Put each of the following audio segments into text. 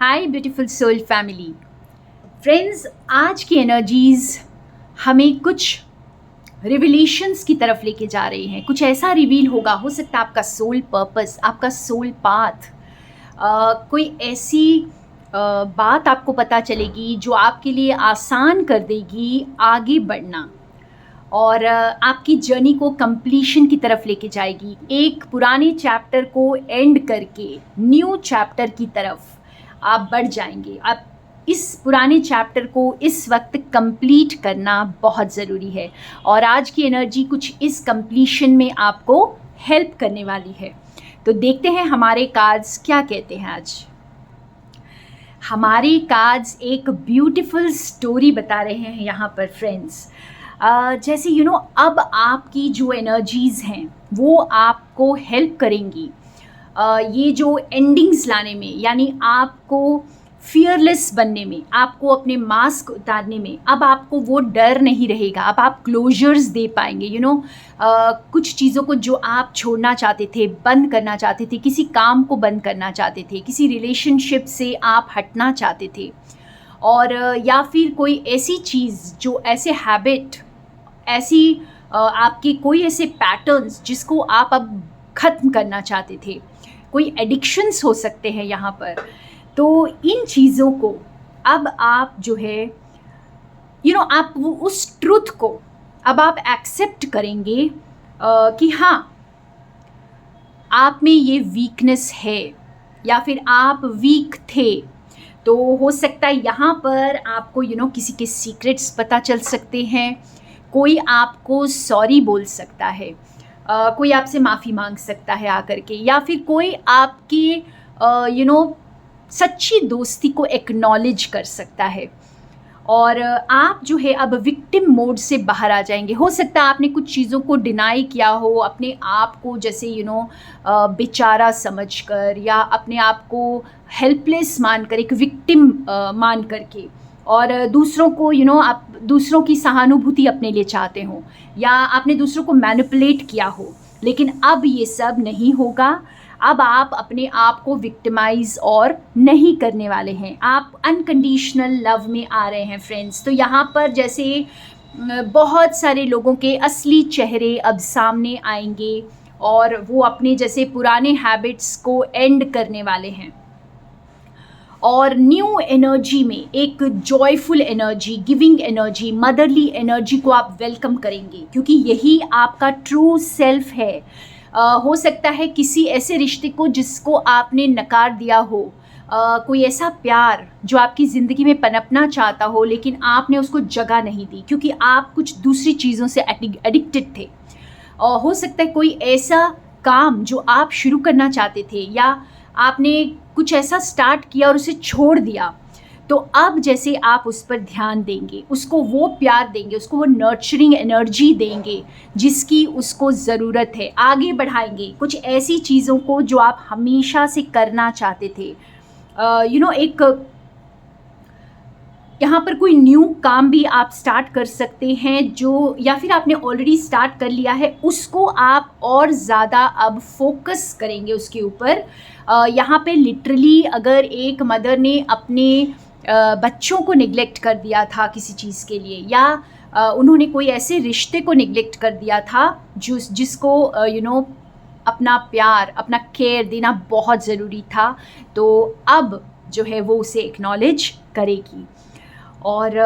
हाय beautiful soul family friends, आज की energies हमें कुछ रिविलेशंस की तरफ लेके जा रही हैं। कुछ ऐसा रिवील होगा, हो सकता है आपका सोल पर्पस, आपका सोल पाथ, कोई ऐसी बात आपको पता चलेगी जो आपके लिए आसान कर देगी आगे बढ़ना और आपकी जर्नी को कंप्लीशन की तरफ लेके जाएगी। एक पुराने चैप्टर को एंड करके न्यू चैप्टर की तरफ आप बढ़ जाएंगे। आप इस पुराने चैप्टर को इस वक्त कंप्लीट करना बहुत ज़रूरी है और आज की एनर्जी कुछ इस कंप्लीशन में आपको हेल्प करने वाली है। तो देखते हैं हमारे कार्ड्स क्या कहते हैं। आज हमारे कार्ड्स एक ब्यूटीफुल स्टोरी बता रहे हैं यहाँ पर फ्रेंड्स। जैसे अब आपकी जो एनर्जीज़ हैं वो आपको हेल्प करेंगी ये जो एंडिंग्स लाने में, यानी आपको फियरलेस बनने में, आपको अपने मास्क उतारने में। अब आपको वो डर नहीं रहेगा, अब आप क्लोजर्स दे पाएंगे। कुछ चीज़ों को जो आप छोड़ना चाहते थे, बंद करना चाहते थे, किसी काम को बंद करना चाहते थे, किसी रिलेशनशिप से आप हटना चाहते थे, और या फिर कोई ऐसी चीज़ जो ऐसे हैबिट, ऐसी आपके कोई ऐसे पैटर्न्स जिसको आप अब ख़त्म करना चाहते थे। कोई एडिक्शंस हो सकते हैं यहाँ पर। तो इन चीज़ों को अब आप जो है आप वो उस ट्रुथ को अब आप एक्सेप्ट करेंगे कि हाँ, आप में ये वीकनेस है या फिर आप वीक थे। तो हो सकता है यहाँ पर आपको किसी के सीक्रेट्स पता चल सकते हैं, कोई आपको सॉरी बोल सकता है, कोई आपसे माफ़ी मांग सकता है आकर के, या फिर कोई आपकी सच्ची दोस्ती को एक्नॉलेज कर सकता है और आप जो है अब विक्टिम मोड से बाहर आ जाएंगे। हो सकता है आपने कुछ चीज़ों को डिनाई किया हो, अपने आप को जैसे बेचारा समझकर या अपने आप को हेल्पलेस मानकर, एक विक्टिम मान करके, और दूसरों को आप दूसरों की सहानुभूति अपने लिए चाहते हो या आपने दूसरों को मैनिपुलेट किया हो। लेकिन अब ये सब नहीं होगा। अब आप अपने आप को विक्टिमाइज और नहीं करने वाले हैं। आप अनकंडीशनल लव में आ रहे हैं फ्रेंड्स। तो यहाँ पर जैसे बहुत सारे लोगों के असली चेहरे अब सामने आएंगे और वो अपने जैसे पुराने हैबिट्स को एंड करने वाले हैं और न्यू एनर्जी में एक joyful energy, giving energy, motherly energy को आप वेलकम करेंगे, क्योंकि यही आपका ट्रू सेल्फ है। हो सकता है किसी ऐसे रिश्ते को जिसको आपने नकार दिया हो, कोई ऐसा प्यार जो आपकी ज़िंदगी में पनपना चाहता हो लेकिन आपने उसको जगह नहीं दी क्योंकि आप कुछ दूसरी चीज़ों से एडिक्टेड थे। हो सकता है कोई ऐसा काम जो आप शुरू करना चाहते थे या आपने कुछ ऐसा स्टार्ट किया और उसे छोड़ दिया। तो अब जैसे आप उस पर ध्यान देंगे, उसको वो प्यार देंगे, उसको वो नर्चरिंग एनर्जी देंगे जिसकी उसको ज़रूरत है, आगे बढ़ाएंगे कुछ ऐसी चीज़ों को जो आप हमेशा से करना चाहते थे। एक यहाँ पर कोई न्यू काम भी आप स्टार्ट कर सकते हैं जो, या फिर आपने ऑलरेडी स्टार्ट कर लिया है, उसको आप और ज़्यादा अब फोकस करेंगे उसके ऊपर। यहाँ पे लिटरली अगर एक मदर ने अपने बच्चों को निगलेक्ट कर दिया था किसी चीज़ के लिए, या उन्होंने कोई ऐसे रिश्ते को निगलेक्ट कर दिया था जिसको अपना प्यार, अपना केयर देना बहुत ज़रूरी था, तो अब जो है वो उसे एक्नॉलेज करेगी। और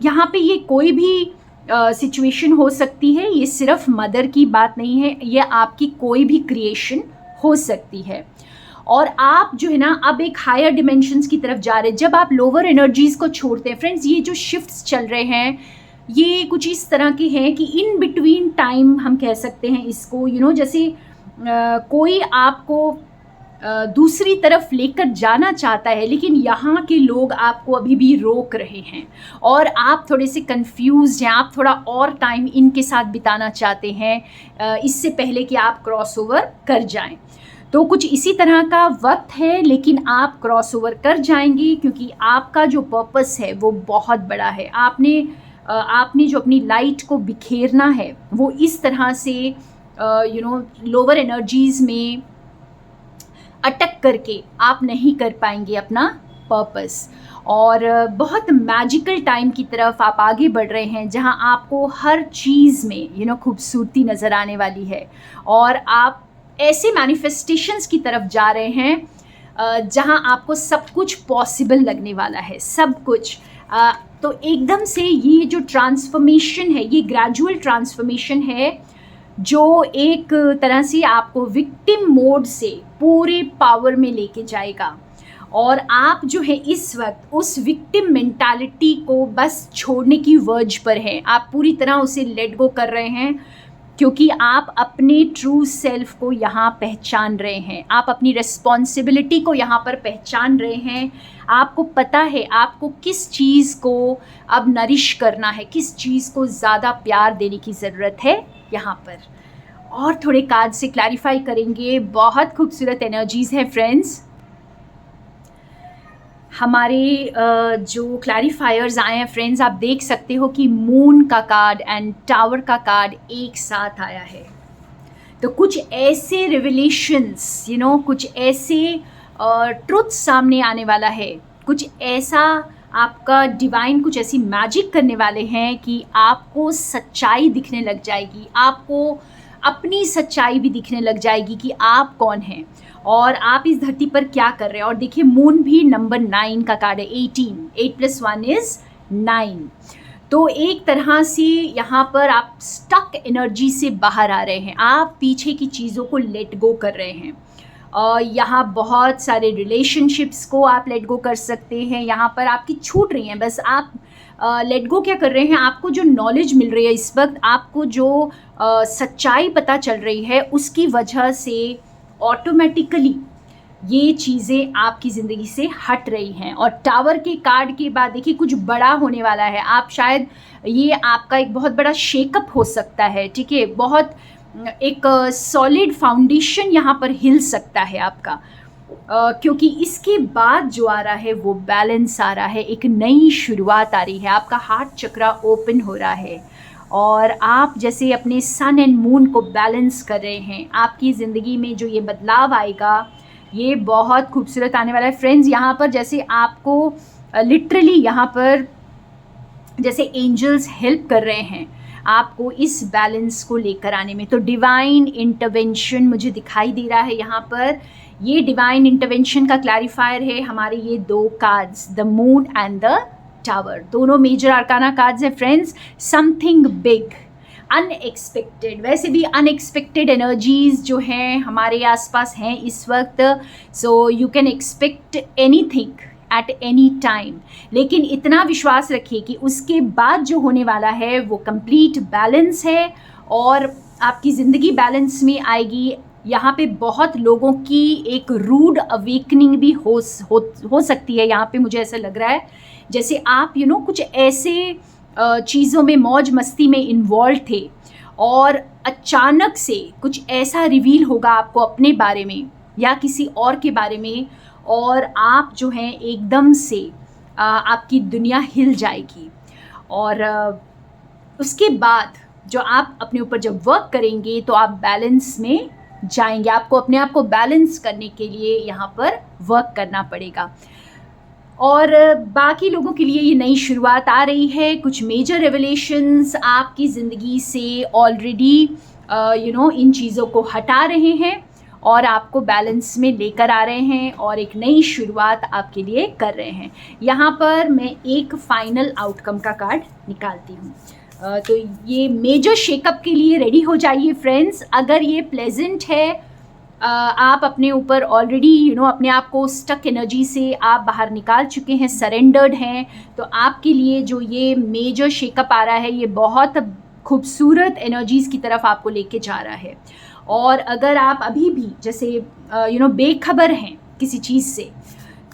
यहाँ पे ये कोई भी सिचुएशन हो सकती है, ये सिर्फ मदर की बात नहीं है, ये आपकी कोई भी क्रिएशन हो सकती है। और आप जो है ना अब एक हायर डिमेंशंस की तरफ जा रहे हैं। जब आप लोअर एनर्जीज़ को छोड़ते हैं फ्रेंड्स, ये जो शिफ्ट्स चल रहे हैं ये कुछ इस तरह के हैं कि इन बिटवीन टाइम हम कह सकते हैं इसको, जैसे कोई आपको दूसरी तरफ लेकर जाना चाहता है लेकिन यहाँ के लोग आपको अभी भी रोक रहे हैं और आप थोड़े से कंफ्यूज्ड हैं। आप थोड़ा और टाइम इनके साथ बिताना चाहते हैं इससे पहले कि आप क्रॉस ओवर कर जाएं। तो कुछ इसी तरह का वक्त है, लेकिन आप क्रॉस ओवर कर जाएंगे क्योंकि आपका जो पर्पस है वो बहुत बड़ा है। आपने जो अपनी लाइट को बिखेरना है वो इस तरह से लोअर एनर्जीज़ में अटक करके आप नहीं कर पाएंगे अपना पर्पस। और बहुत मैजिकल टाइम की तरफ आप आगे बढ़ रहे हैं जहां आपको हर चीज़ में खूबसूरती नज़र आने वाली है, और आप ऐसे मैनिफेस्टेशंस की तरफ जा रहे हैं जहां आपको सब कुछ पॉसिबल लगने वाला है, सब कुछ। तो एकदम से ये जो ट्रांसफॉर्मेशन है, ये ग्रेजुअल ट्रांसफॉर्मेशन है जो एक तरह से आपको विक्टिम मोड से पूरे पावर में लेके जाएगा। और आप जो है इस वक्त उस विक्टिम मेंटालिटी को बस छोड़ने की वर्ज पर हैं। आप पूरी तरह उसे लेट गो कर रहे हैं, क्योंकि आप अपने ट्रू सेल्फ को यहाँ पहचान रहे हैं, आप अपनी रिस्पॉन्सिबिलिटी को यहाँ पर पहचान रहे हैं। आपको पता है आपको किस चीज़ को अब नरिश करना है, किस चीज़ को ज़्यादा प्यार देने की ज़रूरत है यहाँ पर। और थोड़े कार्ड से क्लैरिफाई करेंगे। बहुत खूबसूरत एनर्जीज़ हैं फ्रेंड्स। हमारे जो क्लैरिफायर्स आए हैं फ्रेंड्स, आप देख सकते हो कि मून का कार्ड एंड टावर का कार्ड एक साथ आया है। तो कुछ ऐसे रिविलेशंस कुछ ऐसे ट्रुथ सामने आने वाला है, कुछ ऐसा आपका डिवाइन कुछ ऐसी मैजिक करने वाले हैं कि आपको सच्चाई दिखने लग जाएगी, आपको अपनी सच्चाई भी दिखने लग जाएगी कि आप कौन हैं और आप इस धरती पर क्या कर रहे हैं। और देखिए मून भी नंबर 9 का कार्ड है, 18, 8 + 1 = 9। तो एक तरह से यहाँ पर आप स्टक एनर्जी से बाहर आ रहे हैं, आप पीछे की चीज़ों को लेट गो कर रहे हैं। यहाँ बहुत सारे रिलेशनशिप्स को आप लेट गो कर सकते हैं, यहाँ पर आपकी छूट रही हैं, बस आप लेट गो क्या कर रहे हैं, आपको जो नॉलेज मिल रही है इस वक्त, आपको जो सच्चाई पता चल रही है, उसकी वजह से ऑटोमेटिकली ये चीज़ें आपकी ज़िंदगी से हट रही हैं। और टावर के कार्ड के बाद देखिए कुछ बड़ा होने वाला है। आप शायद ये आपका एक बहुत बड़ा शेकअप हो सकता है, ठीक है, बहुत एक सॉलिड फाउंडेशन यहाँ पर हिल सकता है आपका, क्योंकि इसके बाद जो आ रहा है वो बैलेंस आ रहा है, एक नई शुरुआत आ रही है, आपका हार्ट चक्रा ओपन हो रहा है और आप जैसे अपने सन एंड मून को बैलेंस कर रहे हैं। आपकी ज़िंदगी में जो ये बदलाव आएगा ये बहुत खूबसूरत आने वाला है फ्रेंड्स। यहाँ पर जैसे आपको लिटरली यहाँ पर जैसे एंजल्स हेल्प कर रहे हैं आपको इस बैलेंस को लेकर आने में। तो डिवाइन इंटरवेंशन मुझे दिखाई दे रहा है यहाँ पर। ये डिवाइन इंटरवेंशन का क्लैरिफायर है हमारे ये दो cards, the moon and the tower, दोनों मेजर आर्काना कार्ड्स हैं फ्रेंड्स। समथिंग बिग, अनएक्सपेक्टेड, वैसे भी अनएक्सपेक्टेड एनर्जीज जो हैं हमारे आसपास हैं इस वक्त। So you can expect anything at any time, लेकिन इतना विश्वास रखिए कि उसके बाद जो होने वाला है वो कंप्लीट बैलेंस है और आपकी ज़िंदगी बैलेंस में आएगी। यहाँ पे बहुत लोगों की एक रूड अवेकनिंग भी हो सकती है। यहाँ पे मुझे ऐसा लग रहा है जैसे आप कुछ ऐसे चीज़ों में मौज मस्ती में इन्वॉल्व थे और अचानक से कुछ ऐसा रिवील होगा आपको अपने बारे में या किसी और के बारे में, और आप जो हैं एकदम से आपकी दुनिया हिल जाएगी। और उसके बाद जो आप अपने ऊपर जब वर्क करेंगे तो आप बैलेंस में जाएंगे। आपको अपने आप को बैलेंस करने के लिए यहाँ पर वर्क करना पड़ेगा। और बाकी लोगों के लिए ये नई शुरुआत आ रही है। कुछ मेजर रेवलेशंस आपकी ज़िंदगी से ऑलरेडी इन चीज़ों को हटा रहे हैं और आपको बैलेंस में लेकर आ रहे हैं और एक नई शुरुआत आपके लिए कर रहे हैं। यहाँ पर मैं एक फाइनल आउटकम का कार्ड निकालती हूँ। तो ये मेजर शेकअप के लिए रेडी हो जाइए फ्रेंड्स। अगर ये प्लेजेंट है, आप अपने ऊपर ऑलरेडी अपने आप को स्टक एनर्जी से आप बाहर निकाल चुके हैं, सरेंडर्ड हैं, तो आपके लिए जो ये मेजर शेकअप आ रहा है ये बहुत खूबसूरत एनर्जीज़ की तरफ आपको लेके जा रहा है। और अगर आप अभी भी जैसे बेखबर हैं किसी चीज़ से,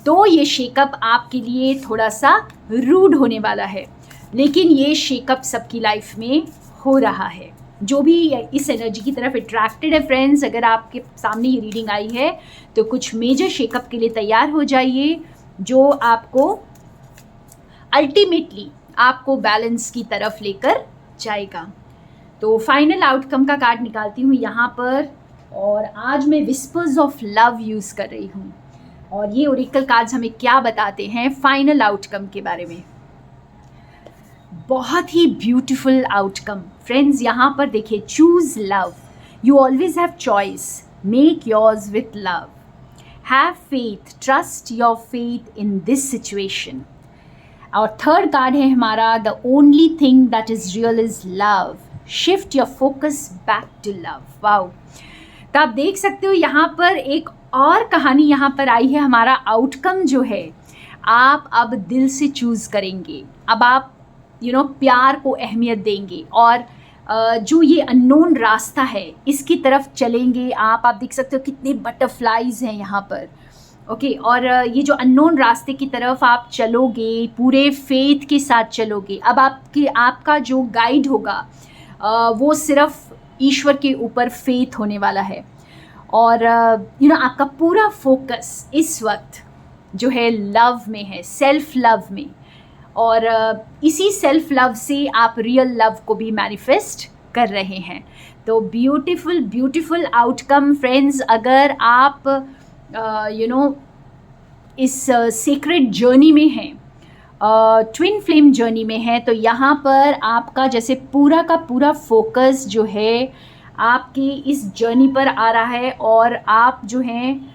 तो ये शेकअप आपके लिए थोड़ा सा रूड होने वाला है, लेकिन ये शेकअप सबकी लाइफ में हो रहा है जो भी इस एनर्जी की तरफ अट्रैक्टेड है फ्रेंड्स। अगर आपके सामने ये रीडिंग आई है तो कुछ मेजर शेकअप के लिए तैयार हो जाइए जो आपको अल्टीमेटली आपको बैलेंस की तरफ लेकर जाएगा। तो फाइनल आउटकम का कार्ड निकालती हूँ यहाँ पर। और आज मैं विस्पर्स ऑफ लव यूज़ कर रही हूँ। और ये ओरेकल कार्ड्स हमें क्या बताते हैं फाइनल आउटकम के बारे में। बहुत ही ब्यूटीफुल आउटकम फ्रेंड्स। यहाँ पर देखिए, choose love, you always have choice, make yours with love, have faith, trust your faith in this situation. और थर्ड कार्ड है हमारा, the only thing that is real is love, shift your focus back to love. Wow, तो आप देख सकते हो यहाँ पर एक और कहानी यहाँ पर आई है। हमारा आउटकम जो है, आप अब दिल से चूज़ करेंगे, अब आप प्यार को अहमियत देंगे और जो ये अननोन रास्ता है इसकी तरफ चलेंगे आप देख सकते हो कितने बटरफ्लाइज हैं यहाँ पर। ओके, और ये जो अननोन रास्ते की तरफ आप चलोगे, पूरे फेथ के साथ चलोगे। अब आपका जो गाइड होगा वो सिर्फ ईश्वर के ऊपर फेथ होने वाला है। और आपका पूरा फोकस इस वक्त जो है लव में है, सेल्फ लव में। और इसी सेल्फ लव से आप रियल लव को भी मैनिफेस्ट कर रहे हैं। तो ब्यूटीफुल ब्यूटीफुल आउटकम फ्रेंड्स। अगर आप इस सीक्रेट जर्नी में हैं, ट्विन फ्लेम जर्नी में है, तो यहाँ पर आपका जैसे पूरा का पूरा फोकस जो है आपके इस जर्नी पर आ रहा है और आप जो हैं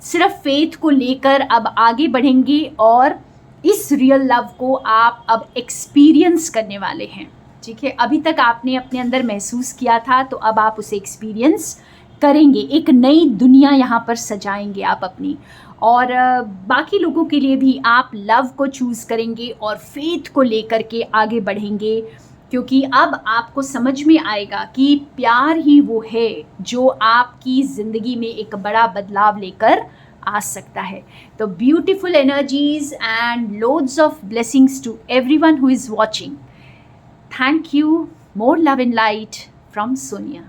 सिर्फ फेथ को लेकर अब आगे बढ़ेंगे और इस रियल लव को आप अब एक्सपीरियंस करने वाले हैं। ठीक है, अभी तक आपने अपने अंदर महसूस किया था, तो अब आप उसे एक्सपीरियंस करेंगे, एक नई दुनिया यहाँ पर सजाएंगे आप अपनी। और बाकी लोगों के लिए भी आप लव को चूज़ करेंगे और फेथ को लेकर के आगे बढ़ेंगे, क्योंकि अब आपको समझ में आएगा कि प्यार ही वो है जो आपकी ज़िंदगी में एक बड़ा बदलाव लेकर आ सकता है। तो beautiful energies and loads of blessings to everyone who is watching. Thank you. More love and light from Sonia.